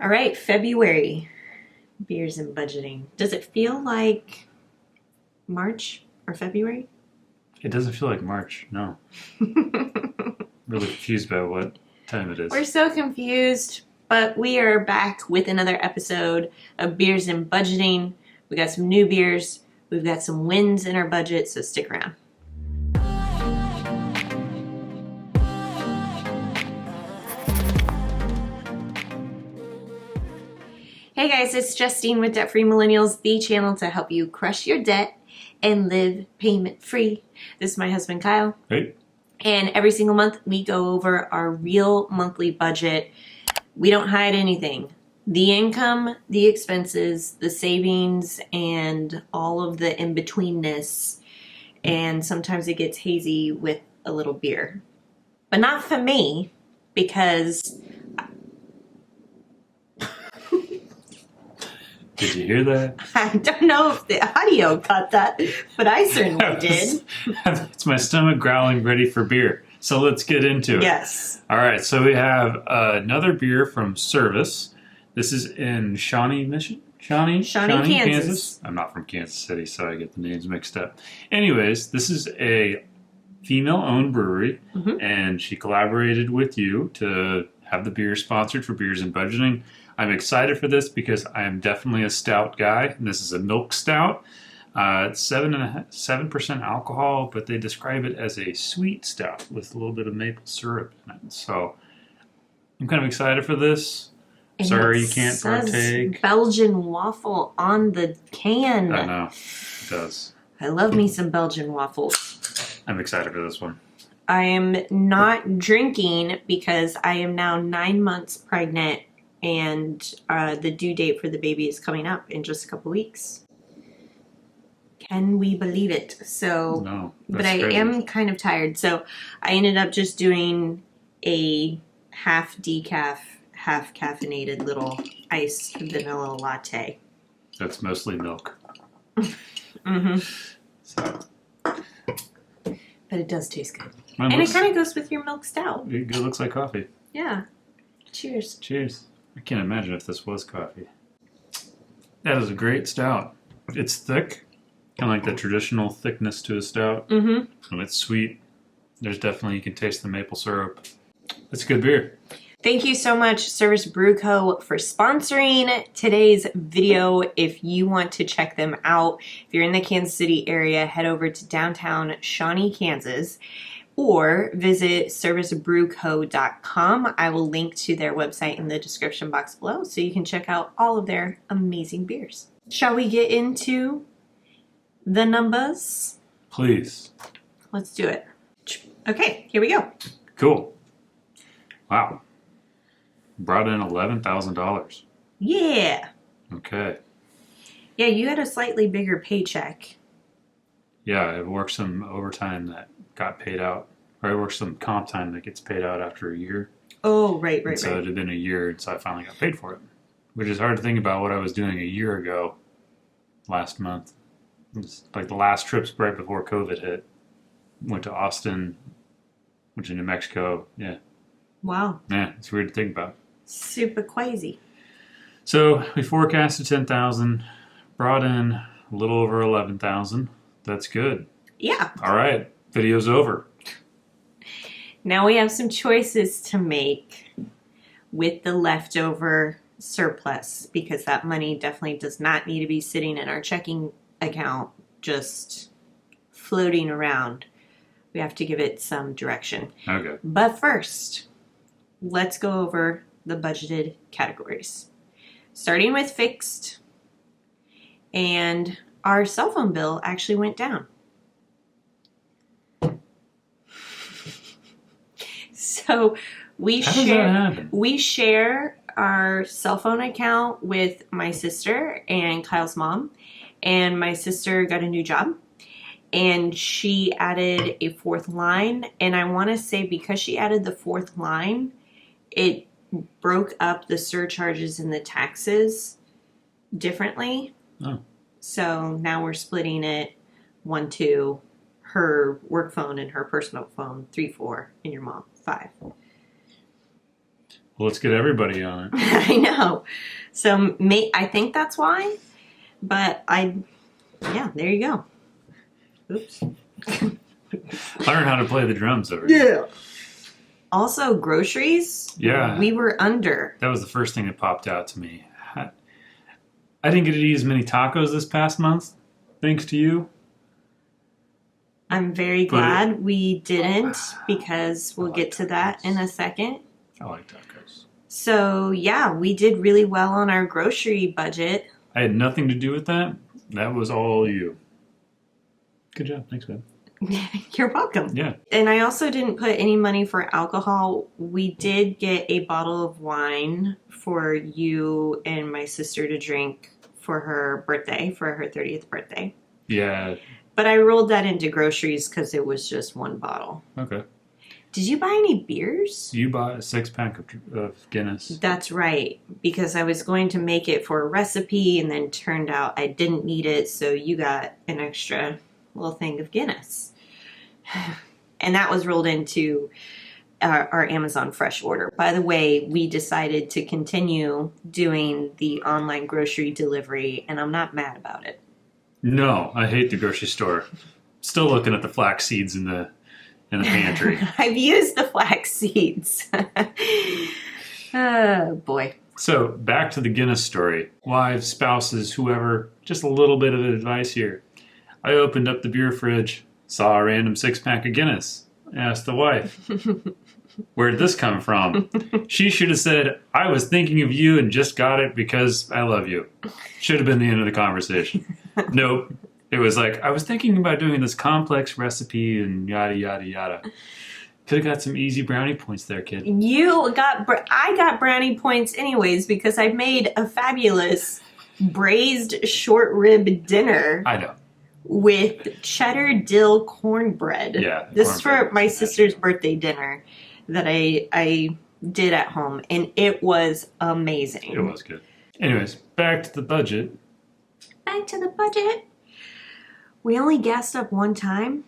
All right, February. Beers and budgeting. Does it feel like March or February? It doesn't feel like March, no. Really confused by what time it is. We're so confused, but we are back with another episode of Beers and Budgeting. We got some new beers. We've got some wins in our budget, so stick around. Hey guys, it's Justine with Debt Free Millennials, the channel to help you crush your debt and live payment free. This is my husband Kyle. Hey. And every single month we go over our real monthly budget. We don't hide anything. The income, the expenses, the savings, and all of the in-betweenness. And sometimes it gets hazy with a little beer. But not for me, because... Did you hear that? I don't know if the audio caught that, but I certainly did. It's my stomach growling ready for beer. So let's get into it. Yes. All right, so we have another beer from Service. This is in Shawnee, Michigan? Shawnee, Kansas. I'm not from Kansas City, so I get the names mixed up. Anyways, this is a female-owned brewery, and she collaborated with you to have the beer sponsored for Beers and Budgeting. I'm excited for this because I am definitely a stout guy, and this is a milk stout. It's 7% alcohol, but they describe it as a sweet stout with a little bit of maple syrup in it. So I'm kind of excited for this. And sorry it you can't says partake. Belgian waffle on the can. I know, it does. I love me some Belgian waffles. I'm excited for this one. I am not drinking because I am now 9 months pregnant, and the due date for the baby is coming up in just a couple weeks. Can we believe it? So, No, but I am kind of tired. So I ended up just doing a half decaf, half caffeinated little iced vanilla latte. That's mostly milk. So. But it does taste good. And it kind of goes with your milk stout. It looks like coffee. Yeah. Cheers. Cheers. I can't imagine if this was coffee. That is a great stout. It's thick, kind of like the traditional thickness to a stout. And it's sweet. There's definitely, you can taste the maple syrup. It's a good beer. Thank you so much, Service Brew Co., for sponsoring today's video. If you want to check them out, if you're in the Kansas City area, head over to downtown Shawnee, Kansas, or visit servicebrewco.com. I will link to their website in the description box below so you can check out all of their amazing beers. Shall we get into the numbers? Please. Let's do it. Okay, here we go. Cool. Wow. Brought in $11,000. Yeah. Okay. Yeah, you had a slightly bigger paycheck. Yeah, I worked some overtime that got paid out. Or I worked some comp time that gets paid out after a year. Oh, right. So it had been a year, and so I finally got paid for it. Which is hard to think about what I was doing a year ago last month. It was like the last trips right before COVID hit. Went to Austin, went to New Mexico. Yeah. Wow. Yeah, it's weird to think about. Super crazy. So we forecasted 10,000, brought in a little over 11,000. That's good. Yeah. All right, video's over. Now we have some choices to make with the leftover surplus, because that money definitely does not need to be sitting in our checking account just floating around. We have to give it some direction. Okay. But first, let's go over the budgeted categories. Starting with fixed, and our cell phone bill actually went down. So we share our cell phone account with my sister and Kyle's mom, and my sister got a new job. And she added a fourth line. And I want to say because she added the fourth line, it broke up the surcharges and the taxes differently. Oh. So now we're splitting it 1-2, her work phone and her personal phone 3-4, and your mom 5. Well, let's get everybody on it. I know. So I think that's why. But yeah, there you go. Oops. Learn how to play the drums over here. Yeah. Also, groceries. Yeah. We were under. That was the first thing that popped out to me. I didn't get to eat as many tacos this past month, thanks to you. I'm very glad we didn't, because we'll get to that in a second. I like tacos. So, yeah, we did really well on our grocery budget. I had nothing to do with that. That was all you. Good job. Thanks, man. You're welcome. Yeah. And I also didn't put any money for alcohol. We did get a bottle of wine for you and my sister to drink for her birthday, for her 30th birthday. Yeah. But I rolled that into groceries because it was just one bottle. Okay. Did you buy any beers? You bought a 6-pack of Guinness. That's right, because I was going to make it for a recipe and then turned out I didn't need it, so you got an extra little thing of Guinness. And that was rolled into our Amazon Fresh order. By the way, we decided to continue doing the online grocery delivery, and I'm not mad about it. No, I hate the grocery store. Still looking at the flax seeds in the pantry. I've used the flax seeds. Oh, boy. So, back to the Guinness story. Wives, spouses, whoever, just a little bit of advice here. I opened up the beer fridge, saw a random 6-pack of Guinness, asked the wife, where did this come from? She should have said, I was thinking of you and just got it because I love you. Should have been the end of the conversation. Nope. It was like, I was thinking about doing this complex recipe and yada, yada, yada. Could have got some easy brownie points there, kid. I got brownie points anyways because I made a fabulous braised short rib dinner. I know. With cheddar dill cornbread. Yeah. This is for my sister's birthday dinner that I did at home, and it was amazing. It was good. Anyways, back to the budget. Back to the budget. We only gassed up one time.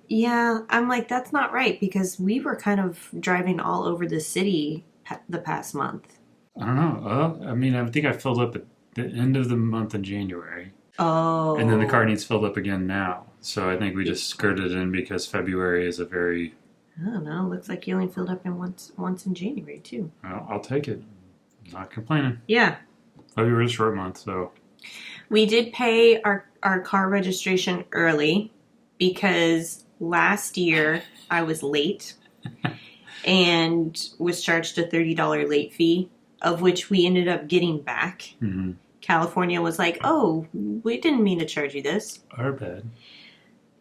Yeah, I'm like, that's not right, because we were kind of driving all over the city the past month. I don't know. I mean, I think I filled up at the end of the month in January. Oh. And then the car needs filled up again now. So I think we just skirted in because February is a very... I don't know. Looks like you only filled up once in January, too. Well, I'll take it. I'm not complaining. Yeah. February is a short month, so... We did pay our car registration early because last year I was late and was charged a $30 late fee, of which we ended up getting back. Mm-hmm. California was like, oh, we didn't mean to charge you this. Our bad.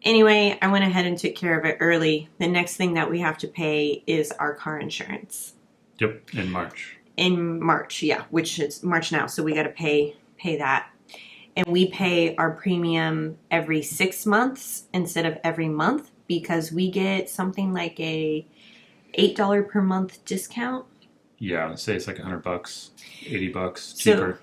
Anyway, I went ahead and took care of it early. The next thing that we have to pay is our car insurance. Yep, in March. In March, yeah, which is March now, so we got to pay that. And we pay our premium every 6 months instead of every month because we get something like a $8 per month discount. Yeah, say it's like $100, $80 cheaper.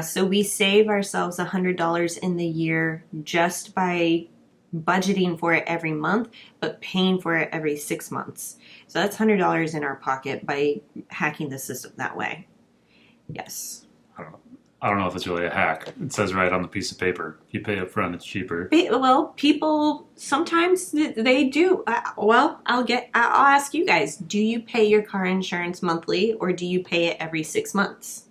So we save ourselves $100 in the year just by budgeting for it every month, but paying for it every 6 months. So that's $100 in our pocket by hacking the system that way. Yes. I don't know if it's really a hack. It says right on the piece of paper. If you pay up front, it's cheaper. Well, people sometimes they do. I'll ask you guys. Do you pay your car insurance monthly or do you pay it every 6 months?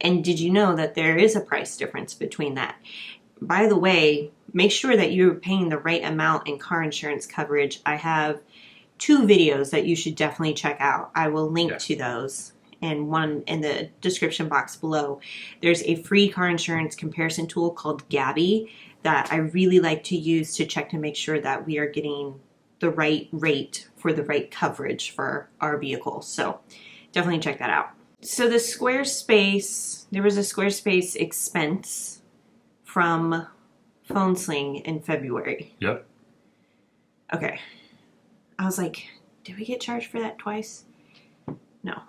And did you know that there is a price difference between that? By the way, make sure that you're paying the right amount in car insurance coverage. I have 2 videos that you should definitely check out. I will link to those. And one in the description box below. There's a free car insurance comparison tool called Gabby that I really like to use to check to make sure that we are getting the right rate for the right coverage for our vehicle. So definitely check that out. So there was a Squarespace Expense from PhoneSling in February. Yep. Okay. I was like, did we get charged for that twice? No.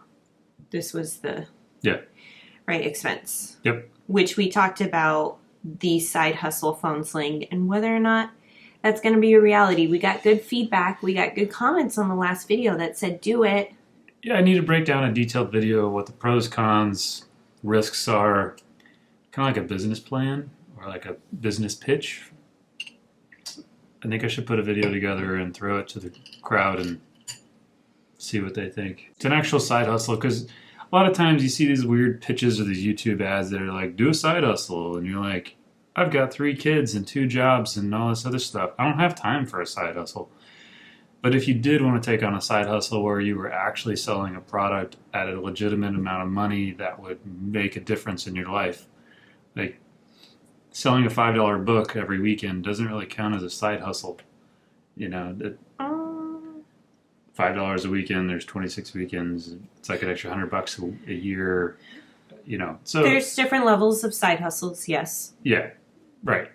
This was the right expense. Yep. Which we talked about the side hustle PhoneSling and whether or not that's going to be a reality. We got good feedback. We got good comments on the last video that said do it. Yeah, I need to break down a detailed video of what the pros, cons, risks are. Kind of like a business plan or like a business pitch. I think I should put a video together and throw it to the crowd and see what they think. It's an actual side hustle because a lot of times you see these weird pitches or these YouTube ads that are like, do a side hustle. And you're like, I've got 3 kids and 2 jobs and all this other stuff. I don't have time for a side hustle. But if you did want to take on a side hustle where you were actually selling a product at a legitimate amount of money that would make a difference in your life, like selling a $5 book every weekend doesn't really count as a side hustle. You know, $5 a weekend, there's 26 weekends. It's like an extra $100 a year, you know. So there's different levels of side hustles, yes. Yeah, right.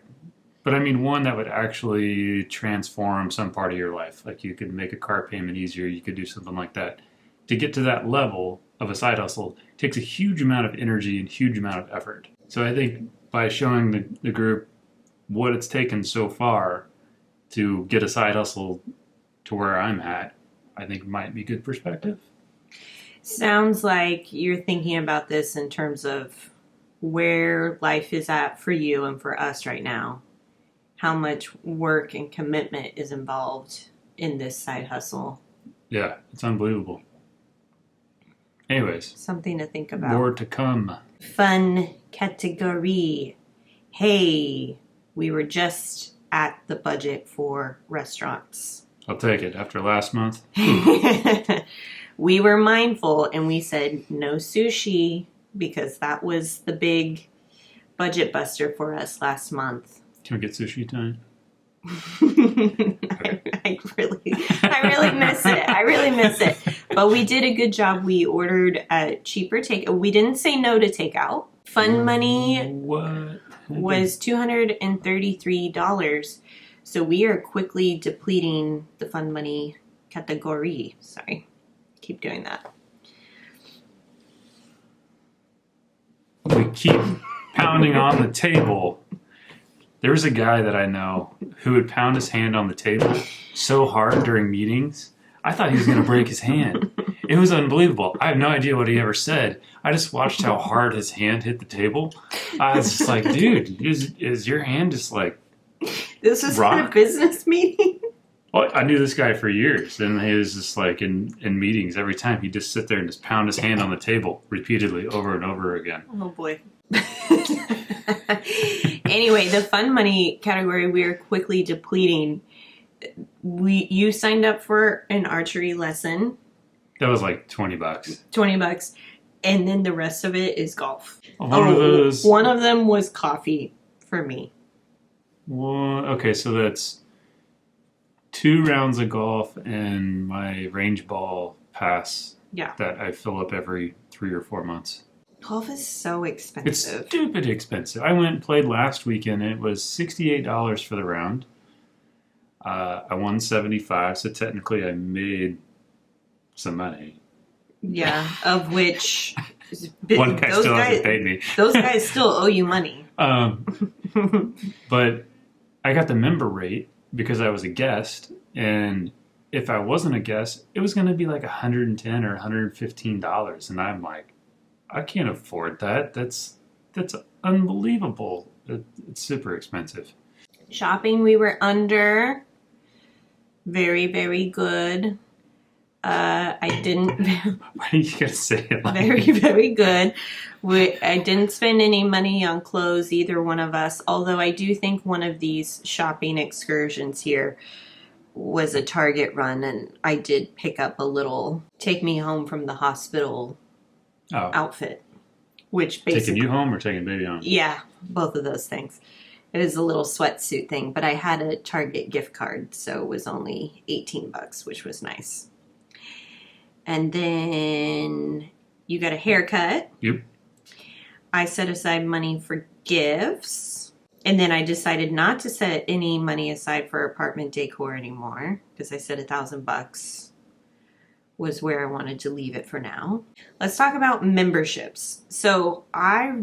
But I mean, one that would actually transform some part of your life. Like you could make a car payment easier. You could do something like that. To get to that level of a side hustle takes a huge amount of energy and huge amount of effort. So I think by showing the group what it's taken so far to get a side hustle to where I'm at, I think might be good perspective. Sounds like you're thinking about this in terms of where life is at for you and for us right now. How much work and commitment is involved in this side hustle. Yeah, it's unbelievable. Anyways. Something to think about. More to come. Fun category. Hey, we were just at the budget for restaurants. I'll take it. After last month. We were mindful and we said no sushi because that was the big budget buster for us last month. Can we get sushi time? I really miss it. I really miss it. But we did a good job. We ordered a cheaper we didn't say no to takeout. Fun money was $233. So we are quickly depleting the fun money category. Sorry. Keep doing that. We keep pounding on the table. There was a guy that I know who would pound his hand on the table so hard during meetings. I thought he was going to break his hand. It was unbelievable. I have no idea what he ever said. I just watched how hard his hand hit the table. I was just like, dude, is your hand just like This is for a business meeting? Well, I knew this guy for years, and he was just like in meetings, every time he'd just sit there and just pound his hand on the table repeatedly over and over again. Oh, boy. Anyway, the fun money category we are quickly depleting. You signed up for an archery lesson. That was like $20. $20. And then the rest of it is golf. One of them was coffee for me. Well, okay, so that's 2 rounds of golf and my range ball pass that I fill up every 3 or 4 months. Golf is so expensive. It's stupid expensive. I went and played last weekend and it was $68 for the round. I won $75, so technically I made some money. Yeah, of which one guy still hasn't paid me. Those guys still owe you money. But I got the member rate because I was a guest, and if I wasn't a guest, it was going to be like $110 or $115, and I'm like, I can't afford that. That's unbelievable. It's super expensive. Shopping, we were under. Very, very good. I didn't. Why are you gonna say it like very, very good. I didn't spend any money on clothes, either one of us. Although I do think one of these shopping excursions here was a Target run, and I did pick up a little take me home from the hospital outfit, which basically taking you home or taking baby home. Yeah, both of those things. It was a little sweatsuit thing, but I had a Target gift card, so it was only $18, which was nice. And then you got a haircut. Yep. I set aside money for gifts. And then I decided not to set any money aside for apartment decor anymore because I said $1,000 was where I wanted to leave it for now. Let's talk about memberships. So I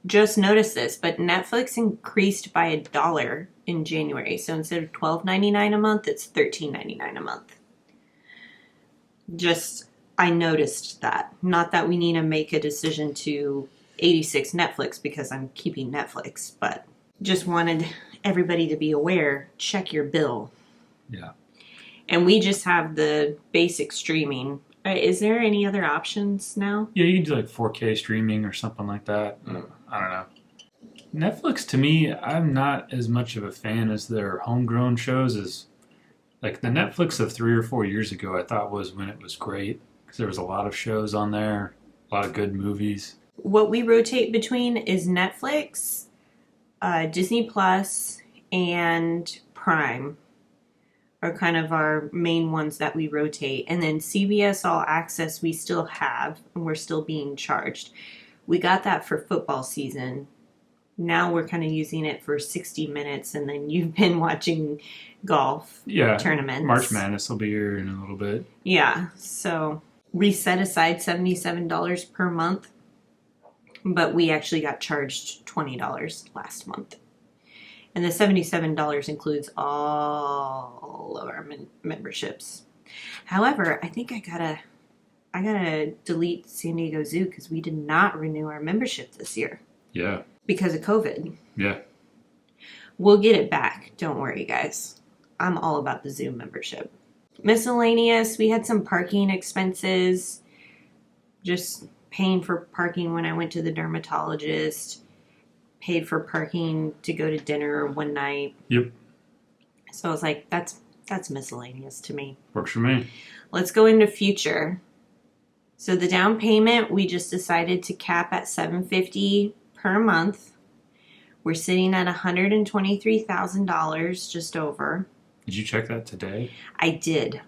just noticed this, but Netflix increased by $1 in January. So instead of $12.99 a month, it's $13.99 a month. Just I noticed that. Not that we need to make a decision to 86 Netflix because I'm keeping Netflix, but just wanted everybody to be aware, check your bill. Yeah. And we just have the basic streaming. Is there any other options now? Yeah, you can do like 4K streaming or something like that. I don't know. Netflix, to me, I'm not as much of a fan as their homegrown shows as like the Netflix of 3 or 4 years ago. I thought was when it was great because there was a lot of shows on there, a lot of good movies. What we rotate between is Netflix, Disney Plus, and Prime are kind of our main ones that we rotate. And then CBS All Access we still have, and we're still being charged. We got that for football season. Now we're kind of using it for 60 minutes, and then you've been watching golf tournaments. March Madness will be here in a little bit. Yeah, so we set aside $77 per month, but we actually got charged $20 last month. And the $77 includes all of our memberships. However, I think I gotta delete San Diego Zoo because we did not renew our membership this year. Yeah. Because of COVID. Yeah. We'll get it back. Don't worry, guys. I'm all about the Zoo membership. Miscellaneous, we had some parking expenses. Just paying for parking when I went to the dermatologist. Paid for parking to go to dinner one night. Yep. So I was like, that's miscellaneous to me. Works for me. Let's go into future. So the down payment, we just decided to cap at $750 per month. We're sitting at $123,000, just over. Did you check that today? I did.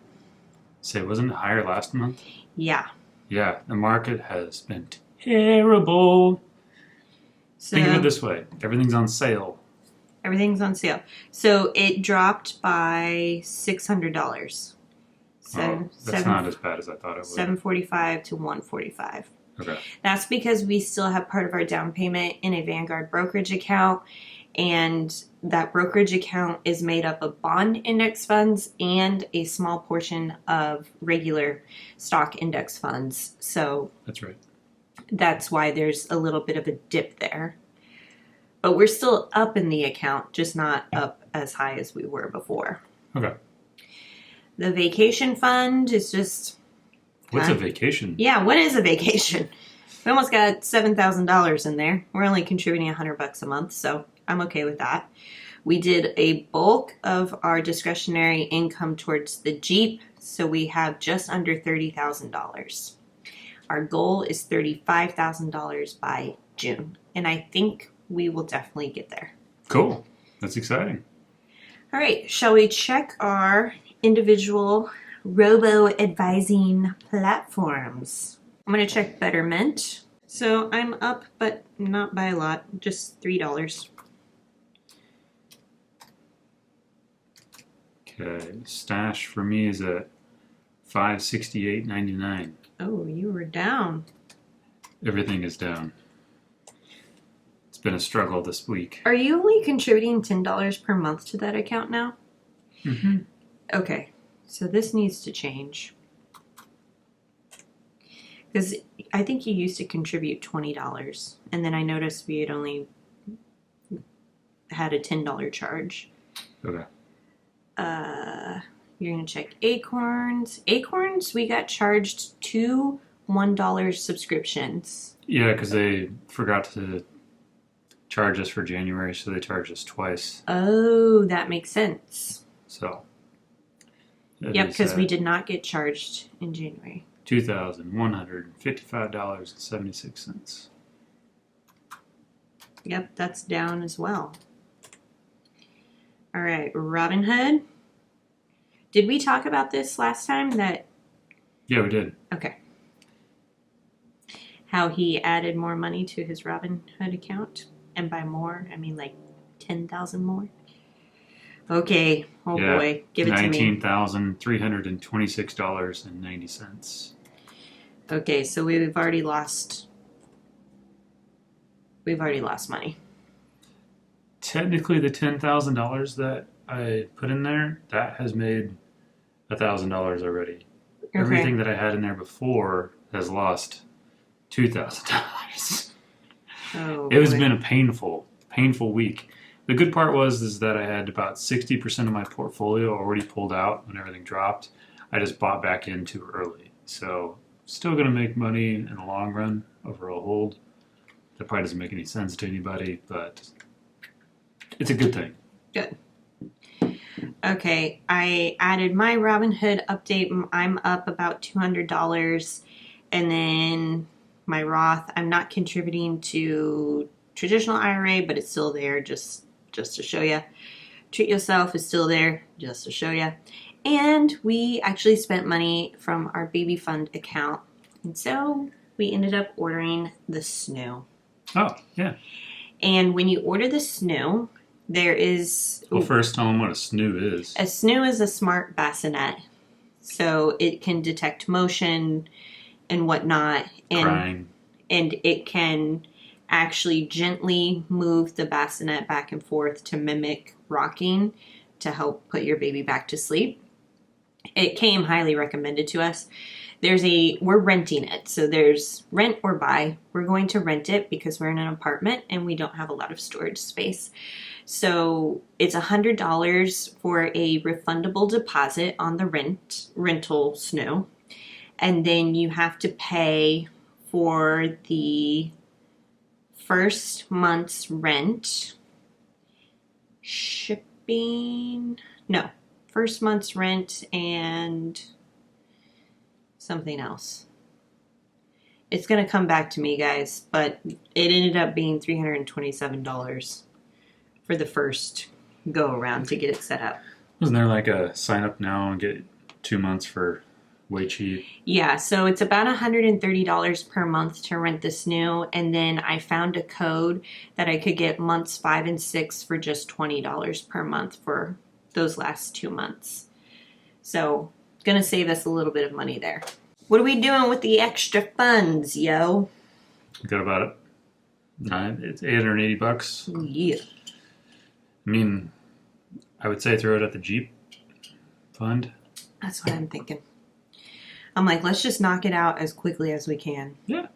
Say, wasn't it higher last month? Yeah. Yeah, the market has been terrible. So, think of it this way. Everything's on sale. Everything's on sale. So it dropped by $600. So that's not as bad as I thought it would. $745 to $145. Okay. That's because we still have part of our down payment in a Vanguard brokerage account, and that brokerage account is made up of bond index funds and a small portion of regular stock index funds. So that's right. That's why there's a little bit of a dip there. But we're still up in the account, just not up as high as we were before. Okay. The vacation fund is just... What's a vacation? Yeah, what is a vacation? We almost got $7,000 in there. We're only contributing $100 a month, so I'm okay with that. We did a bulk of our discretionary income towards the Jeep, so we have just under $30,000. Our goal is $35,000 by June, and I think we will definitely get there. Cool. That's exciting. All right, shall we check our individual robo-advising platforms? I'm going to check Betterment. So I'm up, but not by a lot, just $3. Okay, Stash for me is at $568.99. Oh, you were down. Everything is down. It's been a struggle this week. Are you only contributing $10 per month to that account now? Mm-hmm. Okay, so this needs to change. Because I think you used to contribute $20, and then I noticed we had only had a $10 charge. Okay. You're going to check Acorns. Acorns, we got charged 2 $1 subscriptions. Yeah, because they forgot to charge us for January, so they charged us twice. Oh, that makes sense. So. Yep, because we did not get charged in January. $2,155.76. Yep, that's down as well. All right, Robinhood. Did we talk about this last time? Yeah, we did. Okay. How he added more money to his Robinhood account. And by more, I mean like 10,000 more. Okay. Oh boy. Give it to me. $19,326.90. Okay, so we've already lost money. Technically, the $10,000 that I put in there, that has made $1,000 already. Everything that I had in there before has lost $2,000. Oh, it has been a painful week. The good part is that I had about 60% of my portfolio already pulled out when everything dropped. I just bought back in too early. So still going to make money in the long run over a hold. That probably doesn't make any sense to anybody, but it's a good thing. Good. Okay, I added my Robinhood update. I'm up about $200. And then my Roth, I'm not contributing to traditional IRA, but it's still there just to show you. Treat Yourself is still there just to show you. And we actually spent money from our baby fund account. And so we ended up ordering the sooo. Oh, yeah. And when you order the sooo, there is... Well, first tell them what a sooo is. A sooo is a smart bassinet. So it can detect motion and whatnot. Crying. And it can actually gently move the bassinet back and forth to mimic rocking to help put your baby back to sleep. It came highly recommended to us. We're renting it. So there's rent or buy. We're going to rent it because we're in an apartment and we don't have a lot of storage space. So it's $100 for a refundable deposit on the rental sooo. And then you have to pay for the first month's rent, first month's rent and something else. It's going to come back to me, guys, but it ended up being $327 for the first go around to get it set up. Wasn't there like a sign up now and get 2 months for way cheap? Yeah, so it's about $130 per month to rent the sooo, and then I found a code that I could get months 5 and 6 for just $20 per month for those last 2 months. So it's going to save us a little bit of money there. What are we doing with the extra funds, yo? Got about it. It's $880. Yeah. I mean, I would say throw it at the Jeep fund. That's what I'm thinking. I'm like, let's just knock it out as quickly as we can. Yeah.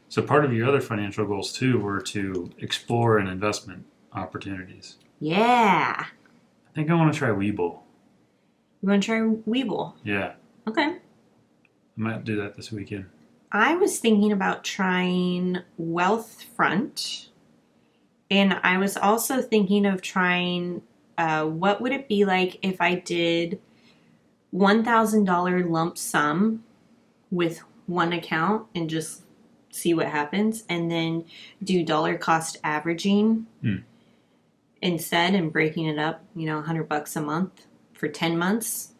So part of your other financial goals, too, were to explore and investment opportunities. Yeah. I think I want to try Webull. You want to try Webull? Yeah. Okay. I might do that this weekend. I was thinking about trying Wealthfront. And I was also thinking of trying, what would it be like if I did $1,000 lump sum with one account and just see what happens, and then do dollar cost averaging instead and breaking it up, $100 a month for 10 months,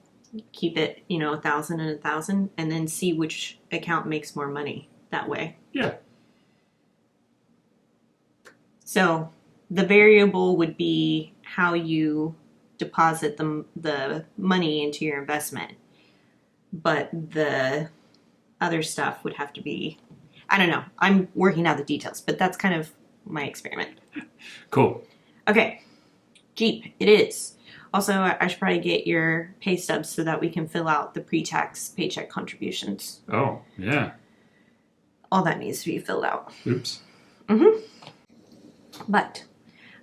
keep it, 1,000 and 1,000, and then see which account makes more money that way. Yeah. So the variable would be how you deposit the money into your investment. But the other stuff would have to be, I don't know. I'm working out the details, but that's kind of my experiment. Cool. Okay. Jeep, it is. Also, I should probably get your pay stubs so that we can fill out the pre-tax paycheck contributions. Oh, yeah. All that needs to be filled out. Oops. Mm-hmm. But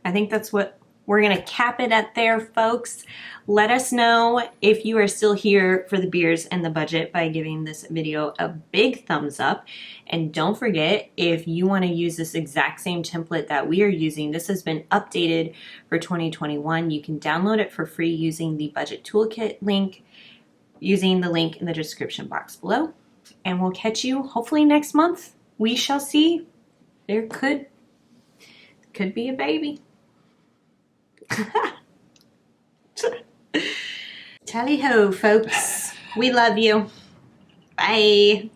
I think that's what we're going to cap it at there, folks. Let us know if you are still here for the beers and the budget by giving this video a big thumbs up. And don't forget, if you want to use this exact same template that we are using, this has been updated for 2021. You can download it for free using the budget toolkit link, using the link in the description box below. And we'll catch you hopefully next month. We shall see. There could be a baby. Tally ho, folks. We love you. Bye.